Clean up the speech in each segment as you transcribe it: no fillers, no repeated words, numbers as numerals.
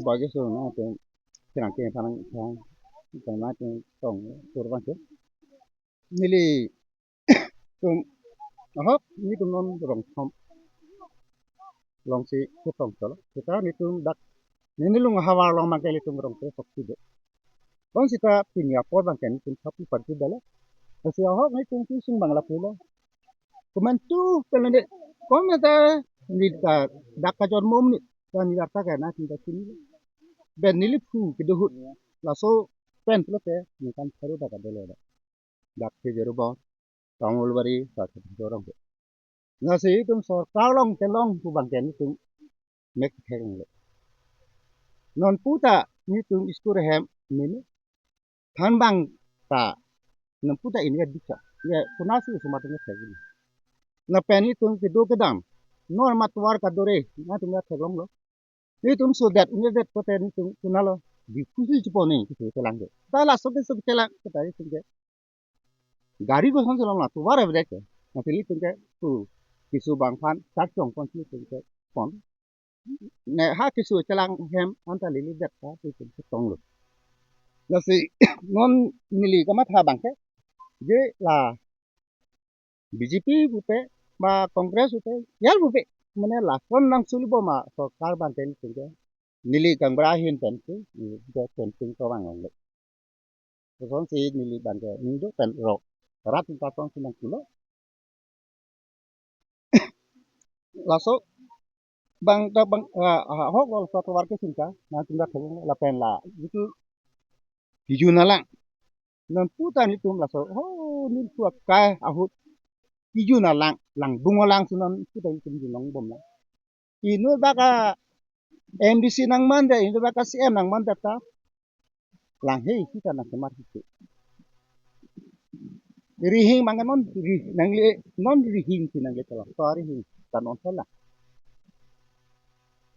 bagi so na te kirang ke panang thang tang na te tong kurban ke nili tum ahok ni tum non rong thom long si ke tong tolo kita ni tum dak ni lung hawar long ma ke li tum rong te sok ti de bang sita pinya por bang ken tum thapu par ti dala si ahok ni tum ki sing bang la pula kuman tu pelende kom ta ni ka dak ka jor mom ni ta ni ta ka na ti ta sini ben nili fu ki do la so pen pula te ni kan tharu da ka dele da dak ke jeru ba tangul bari sa ta dorong nga si tum so kalong te long pu bang ken tum mek theng le non puta ni tum iskur hem min than bang ta non puta ini dikka ya kunasi sumat ni thegi na pen ni tum ke do ke dam nor matwar ka dore na tum ya theglom lo ni tum so that pote ni tum kunalo di kusi chipone ki telang de ta la so ke telang ke tari tum ke gari ko son lo na tu war evre ke na tili tum ke tu kisu bang phan sak chong kon ti tum ke kon ne ha kisu telang hem anta lili det ta tu tum ke tong lo la si non nili ka matha bang ke je la BJP bupe ba Kongres bupe yal bupe mane la kon nang sulibo ma सरकार ban ten tum ke nili kang brahin pen tu ke pen tum ko bang le so son si nili ban ke ni do pen ro rat ta tong sinang kulo la so bang ta bang hok lo so to war ke sinka na tum da thong la pen la itu hiju na lang nan puta ni tum la so ho ni tu ka ahut hiju na lang lang bungo lang sunan puta ni tum long bom la inu ba ka MDC nang manda inu ba ka CM nang manda ta lang hei kita nak kemar itu rihing mangan non rih nang le non rihing si nang le tala sorry hing tan on tala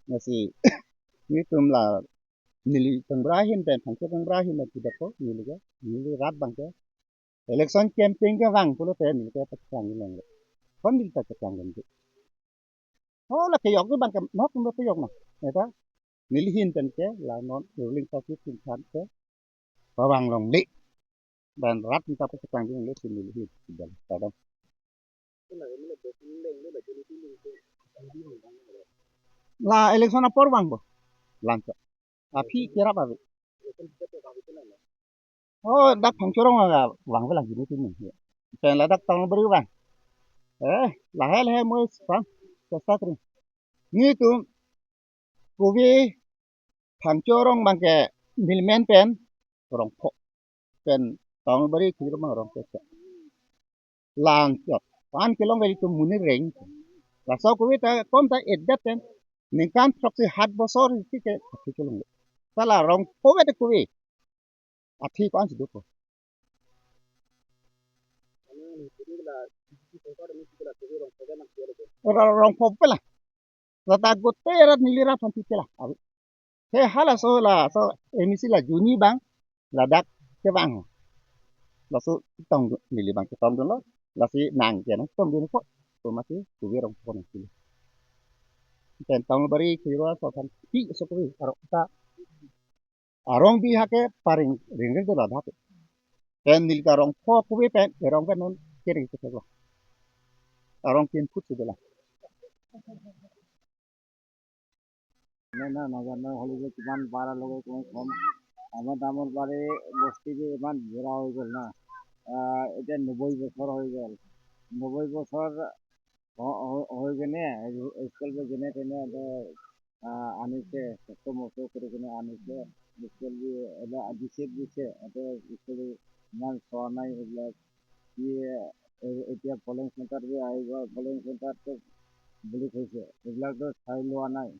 nasi ni tum la nili tang brahin pen thang tang brahin na tidak ko nili rat bang ke election campaign ke wang pulo te nili ke patang ni lang kon nili ta patang ni ho la ke yok bang ke nok no ke yok na eta nili hin pen ke la non ruling party tin chan ke bawang long li dan rat ta patang ni le nili hin tidak ta la election apor bang bo lanca api kira ba oh dak phang chorong ga wang ba lang ni tin ni pen la dak tang bru bang la he mo sang sa sa tri ni tu ku vi phang chorong bang ke milmen pen rong pho pen tang bari ki ro mang rong ke lang chot pan kilong bari tu muni reng la so ku vi ta kom ta eddat pen nin kan proxy hat bosor ti ke ki kilong sala rong pho be ku vi athi kan si du rong pho pela la ta go te ra ni ra thon ti pela he hala so la so emisi la juni bang la dak ke bang la so tong ni li bang ke tong lo la si nang ke na tong ni ko to ma si tu vi rong pho ni si ten tong bari ki ro so kan ti so ko aro ta arong bi ha ke paring ring ring la dha ten nil ka rong pho ku vi pen rong pen non ke ring ke lo arong kin phut si de la না না নাজানো হলে যে কিমান বাড়া লগে কোনো কম আমার দামৰ বাৰে বস্তি যে ইমান বুঢ়া হৈ গ'ল না এতিয়া 90 বছৰ হৈ গ'ল 90 বছৰ হৈ কিনে স্কুল যেনে তেনে আনিছে কষ্ট মষ্ট কৰি কিনে আনিছে স্কুল দিছে স্কুল ইমান চোৱা নাই এইবিলাক কি এতিয়া পলিং চেণ্টাৰ যে আহি গ'ল পলিং চেণ্টাৰটো বুলি কৈছে এইবিলাকতো চাই লোৱা নাই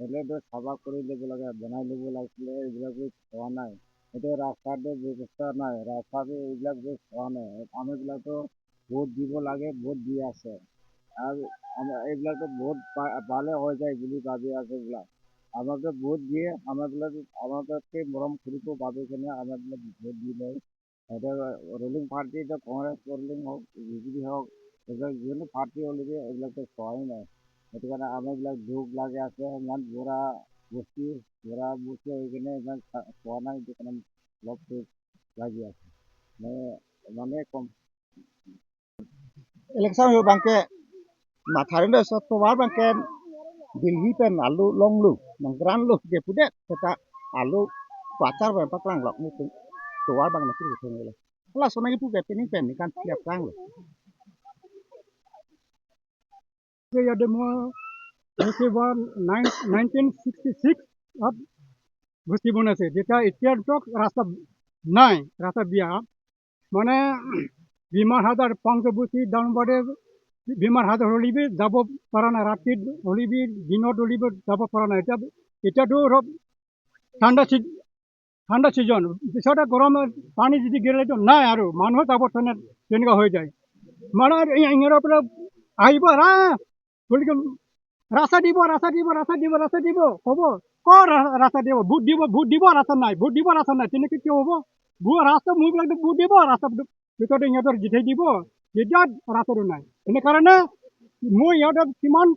এইবিলাকতো চাফা কৰি ল'ব লাগে বনাই ল'ব লাগিছিলে এইবিলাকো চোৱা নাই এতিয়া ৰাস্তাটো ব্যৱস্থা নাই ৰাস্তাটো এইবিলাক চোৱা নাই আমিবিলাকতো ভোট দিব লাগে ভোট দি আছে আৰু এইবিলাকতো ভোট পালে হৈ যায় বুলি ভাবি আছে এইবিলাক আমাকে ভোট দিয়ে আমাকে মৰম কৰিব ভাবি কিনে আমাক ভোট দি লয় এতিয়া ৰুলিং পাৰ্টি এতিয়া কংগ্ৰেছ ৰুলিং হওক বিজেপি হওক এইবিলাক যিকোনো পাৰ্টি হ'লে এইবিলাকতো চোৱাই নাই সেইটো কাৰণে আমাৰবিলাক দুখ লাগে আছে ইমান বুঢ়া বস্তি ঘোরা বসে ওইখানে খোয়া নাই যেখানে লব lagi আছে মানে কম election yo bangke matharin so to war bangke dilhi pen alu long lu nang gran lu de pudet kata alu pacar ban paklang lok ni to war bang na kiri thong le la so nagi pu ke ni pen ni kan tiap kang lu ya demo festival 1966 अब ভুসি বনাইছে যেটা এতিয়াৰ ৰাস্তা নাই ৰাস্তা বিয়া মানে বিমাৰ হাজাৰ পঞ্চবুচি ডাউনবাৰে বিমাৰ হাজাৰ হলিবি যাব পৰা নাই ৰাতি হলিবি দিনত হলিবি যাব পৰা নাই এতিয়াতো ঠাণ্ডা ছিজন পিছতে গৰমৰ পানী যদি গেলেতো নাই আৰু মানুহ যাব তেনেকুৱা হৈ যায় মানে ইহঁতৰ পৰা আহিব গতিকে রাস্তা দিব হব রাস্তা দিব ভোট দিব রাস্তা নাই তেনেকে কি হব রাস্তা মুখবিলাক ভোট দিব রাস্তা ভিতৰতে ইহঁতৰ জিঠাই দিব যেতিয়া ৰাস্তাটো নাই এনে কাৰণে মই ইহঁতক কিমান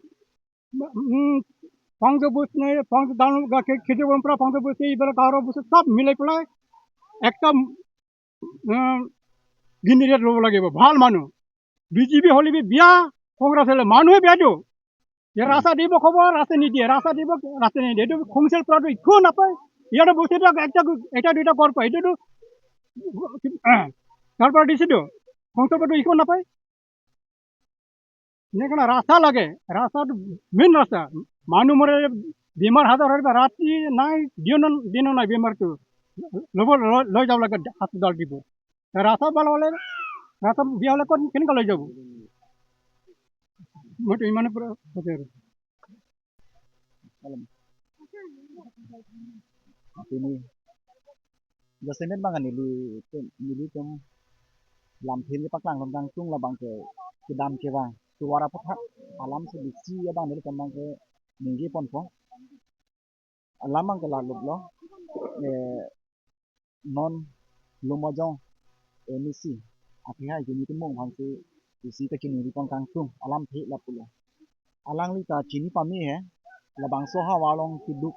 পঞ্চবুজ খেতিৰ পৰা পঞ্চবুজ এইবিলাক গাঁৱৰ বস্তু চব মিলাই পেলাই একটা গিন্দিৰে ল'ব লাগিব ভাল মানুহ বিজেপি হলে বিয়া কংগ্ৰেছ হলে মানুহে বেয়াটো রাস্তা দিব খবর রাস্তা নিদিয়ে রাস্তা দিব রাস্তা নিদিয়ে এইটো কমিশন কৰাটো একো নাপায় ইয়াতে বস্তুটো এটা দুটা কৰ পায় এইটোতো তাৰ পৰা দিছেতো সংসদতো একো নাপায় এনেকাৰণে ৰাস্তা লাগে ৰাস্তাটো মেইন ৰাস্তা মানুহ মৰে বেমাৰ হাজাৰ হয় ৰাতি নাই দিনো নাই বেমাৰটো লৈ যাব লাগে হাস্পতাল দিব ৰাস্তা ভাল হ'লে ৰাস্তা বিয়া হ'লে কেনেকুৱা লৈ যাব মইতো ইমানে পৰা কৈছে আৰু ini biasanya bang nili tem lampil paklang tentang tung lah bang ke kedam ke bang suara petak alam sedisi ya bang nili tembang ke minggi pon po alam bang ke lalu lo non lumajong emisi akhirnya jadi tembung bang ke isi ke kini di pon kangtung alam thi lah pula alang li ta chini pami hai là bằng số hawa long kiduk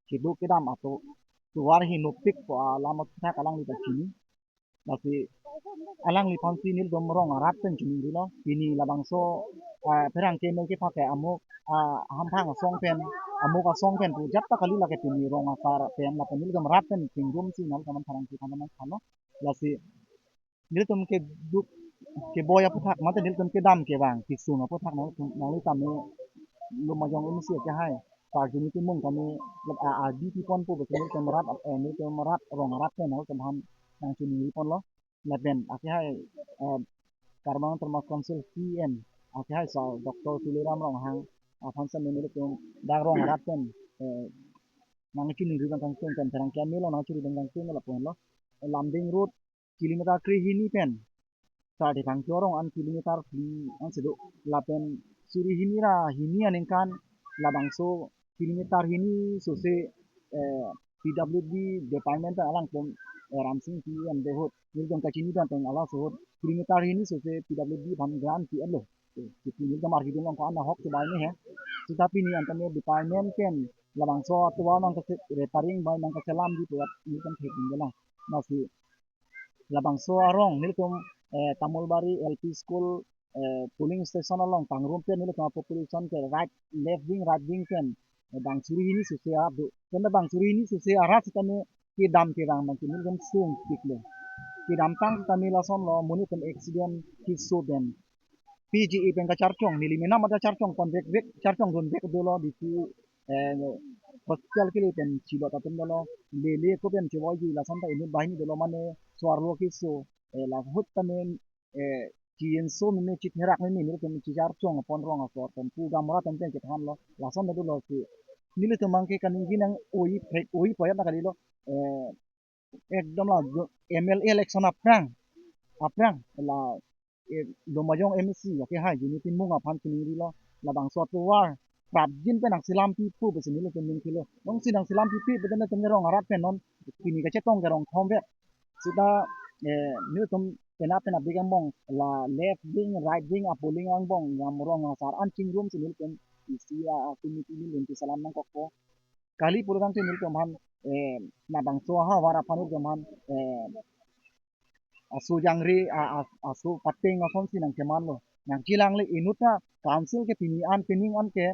kiduk kedam atau tuar hinupik po alamat ta kalang li ta chini tapi alang li pansi nil dom rong arat pen chini dilo ini la bang so perang ke ke pakai amuk hampang song pen amuk song pen tu jat ta kali la ke tini rong asar pen la pen nil dom rat pen tinggum si nal kaman parang si kaman kano la si nil dom ke duk ke boya putak mata nil dom ke dam ke bang kisung putak nal li tame lumajang ini sih ke hai pagi ini mung kami adi pon po betul kemerat ini kemerat rong rat kan nol kemhan yang sini pon lo laben akhir hai karbang termas konsul PM akhir hai sa doktor tuliram rong hang afan sa menurut yang dak rong rat kan nang chini ri bang kan kan terang kami lo nang chini bang kan lo pon lo lambing road kilometer 3 hini pen sa di bang corong an kilometer an seduk lapen suri hini ra hini anengkan labang so kilometer hini so se PWD department alang pom ramsing PM dehot nil dong kachini dan teng ala so kilometer hini so se PWD ban gran ti alo ti nil dong arhi dong ko ana hok se bai ne hai tetapi ni antame department ken labang so atwa nang ka repairing bai nang ka salam di tuat nil kan thek ding masih labang so arong nil tom Tamulbari LP School polling station along pangrum pen nil tom population ke right wing pen bang suri ini susi adu kena bang suri ini susi arat kami ki dam ki bang bang nil tom sung tikle ki dam tang kami lason lo muni tom accident ki so den PGE pen ka charchong nili mena mata charchong kon vek charchong don vek dolo di tu hospital ke pen chilo ta pen dolo le ko pen chewai ji lason ta ini bahini dolo mane swarlo ki so la hut tamen kien so me chit herak me ni pen chi charchong pon rong a so pen pu gamra pen pen ke tham lo lason de dolo ki nili to mangke kaning ginang oi payat na kalilo ekdom la MLA election aprang la lumajong MEC ke hai jini tin munga phan tiniri lo la bang so to war prap jin pe nang silam pi pu be sini lo tin min kilo nong sinang silam pi be den tem rong arat pe non kini ka chetong ke rong thom be sida ni tom pena pena bigang bong la left wing right wing apoling ang bong ngam rong asar an ching room sini pen isi a committee ni lenti salam nang kokko kali pulang tu nil teman na bang so ha wara panu teman asu jangri asu pating ason si nang teman lo nang kilang le inuta council ke pining an ke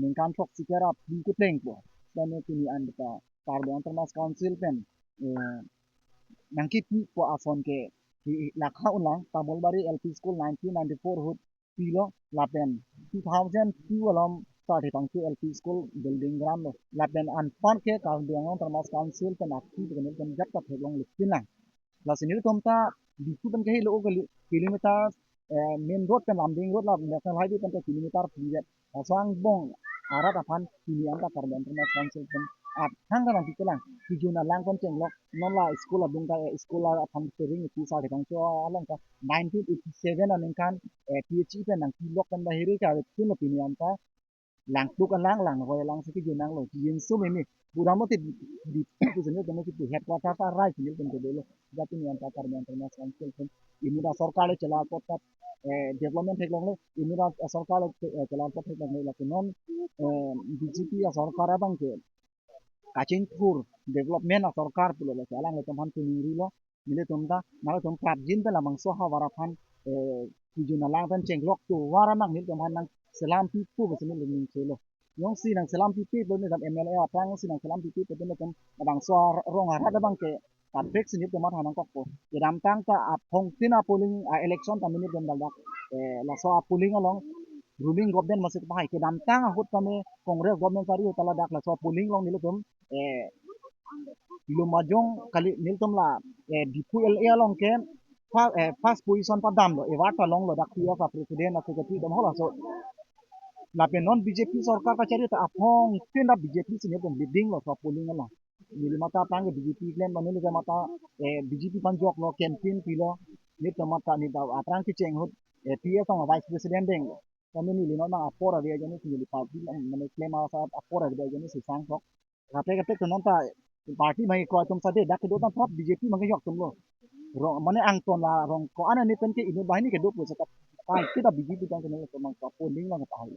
ningkan tok sikera pintu teng po dan pini an beta karbo termas council pen nangki pi po afon ke lakha ulang tamolbari LP school 1994 hut pilo lapen 2002 alam start hitang tu LP school building gram lo lapen an pan ke karbo termas council pen akti dengan pen jatta thelong likilang la sinil tomta bisu pen ke lo kilometer main road pen lambing road la national highway pen kilometer pijet asang bong arat apan pilihan ta karbo termas council pen at hangga lang tikelang kijuna lang kon chenglok nola school abung ka school apan tering ti sa de kang cho along ka 1987 aning kan PhD pen nang kilok kan bahiri ka tin opinion ta lang tu kan lang roy lang sa kijuna lo yin so memi budamo ti di tu sene temo ki headquarter ta rai ni pen ko delo jati ni anta karbo termas council pen ini da sarkar chala ko ta development heklong le ini da sarkar chala ko heklong le la non BJP sarkar abang ke kacing kur development a sarkar pulo la chalang le tomhan tuniri lo mile tomda nala tom prap jin pe lamang so ha waraphan tujuna lang tan chenglok tu waramang nil tomhan nang selam pi pu besini le ning chelo yong si nang selam pi pi lo ne dam MLA apang si nang selam pi pi pe ne tom bang so rong ha da bang ke kat fek sini tomhan hanang kok po idam tang ta apong tina polling election ta minit dam daldak la so polling along ruling government masih pakai ke dam tang hut kami kongres government tadi tala dak la so polling long nilo tom lumajong kali niltom la di PLA long ke first position pa dam lo e wat long lo dak tiya ka president na secretary dam hola so la pe non BJP sarkar ka chari ta apong tinda BJP sini dam leading lo so polling lo nil mata tang BJP claim manil ke mata BJP panjok lo campaign pilo nit mata ni da aprang ki cheng hut PS ang vice president deng lo kami ni lino na apora dia jani sini party mane claim asa apora dia jani si sang tok kate non ta party mai ko tum sade dak do tan thap BJP mang yok tum lo rong mane ang ton la rong ko ana ni pen ke inu bahini ke do pu sa pa kita BJP tan ke no mang ka polling lang ta hai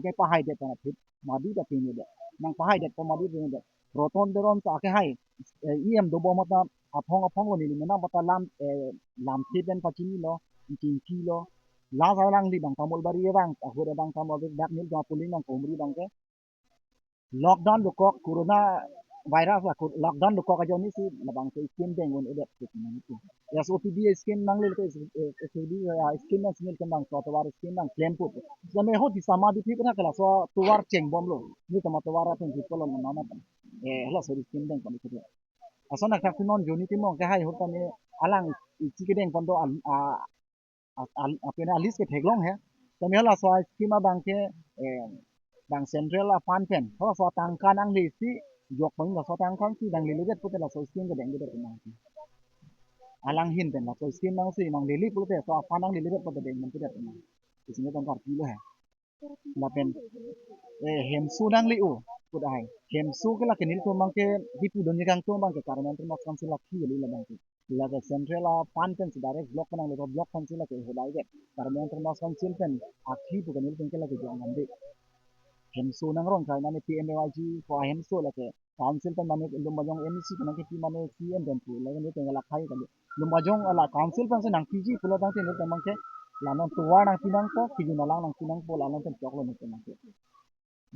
ke pa hai de tan thip madi da tin de nang pa hai de ko madi tin de roton de ron ta ke hai em do bo mata apong lo ni na mata lam ti ben pa chini lo tin ki lo la sa lang di bang tamol bari bang ko de bang tamol dak ni ga polling nang ko mri bang ke lockdown lo kok corona virus la lockdown lo kok aja ni si labang ke skin deng on edet ke ni tu ya so pd skin nang le ke pd skin nang sinil kan bang so to war skin nang claim pu so me ho di sama di phi na kala so to war cheng bom lo ni to ma to war ten ki kolon na na hela so skin deng kan ke asana ka non joni ti mo ke hai ho tan alang chi ke deng kon do apena alis ke theglong he to me hela so skin ma bang ke bang central la pan pen ho so tang kan ang li si yok pang la so tang kan si dang li le pu te la so skin ke deng de na alang hin pen la so skin nang si nang li li pu te so pan ang li le pu te deng man te de na isine tong kar pi lo he la pen hem su dang li u pu dai hem su ke la ke nil to mang ke di pu don kang to mang ke karena ter mas kan si la ki li la bang la ke central la pan pen si direct block kan le block kan si la ke ho dai de karena ter mas kan sil pen akhi pu ke nil pen ke la ke jang ngan de hemso nang rong kai mane PMAYG ko hemso la ke council kan mane lumajong MEC kan ke mane CM dan pu la ne tengala khai kan lumajong ala council kan se nang PG pulo tang te ne tamang ke la non tuwa nang tinang ko kiju na lang nang tinang po la non ten chok lo ne tamang ke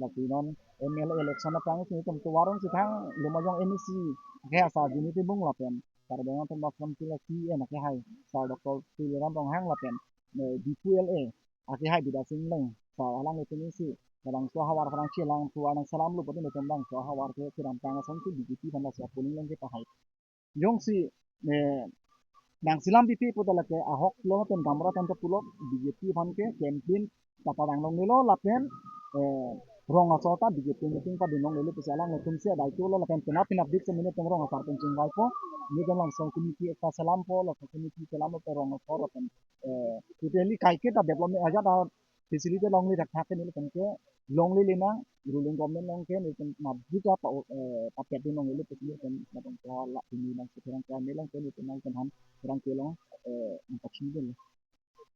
la tinon MLA election na tang se tam tuwarong se thang lumajong MEC ke asa jini te bung la pen tar dengan tem mas kam tila CM ke hai sa Dr. Tuliram rong hang la pen DPLA ake hai bida sing leng sa alang ne tenisi kadang so hawar kadang cilang tuwa nang salam lu pati tembang so hawar ke kiram tanga som tu BJP tanda so puning lang ke pahai yong si nang silam pipi putala ke ahok lo ten gamra tanto pulo BJP fan ke campaign kata dang long nilo lapen rong asota BJP meeting pa dinong lele pisalang letum se dai tulo lapen pinap pinap dik se minute rong asar pen cingwai po ni dan lang so committee ekta salam po lo committee salam po rong asor lapen totally kai ke ta development aja ta facility long li rakha ke ni lapen ke long li lena ruling government long ke ni pen mabdi ka pa paket dinong lele pisalang pen lapen ko la ini nang sekarang ka ni lang ke ni pen nang pen han kurang kelong empat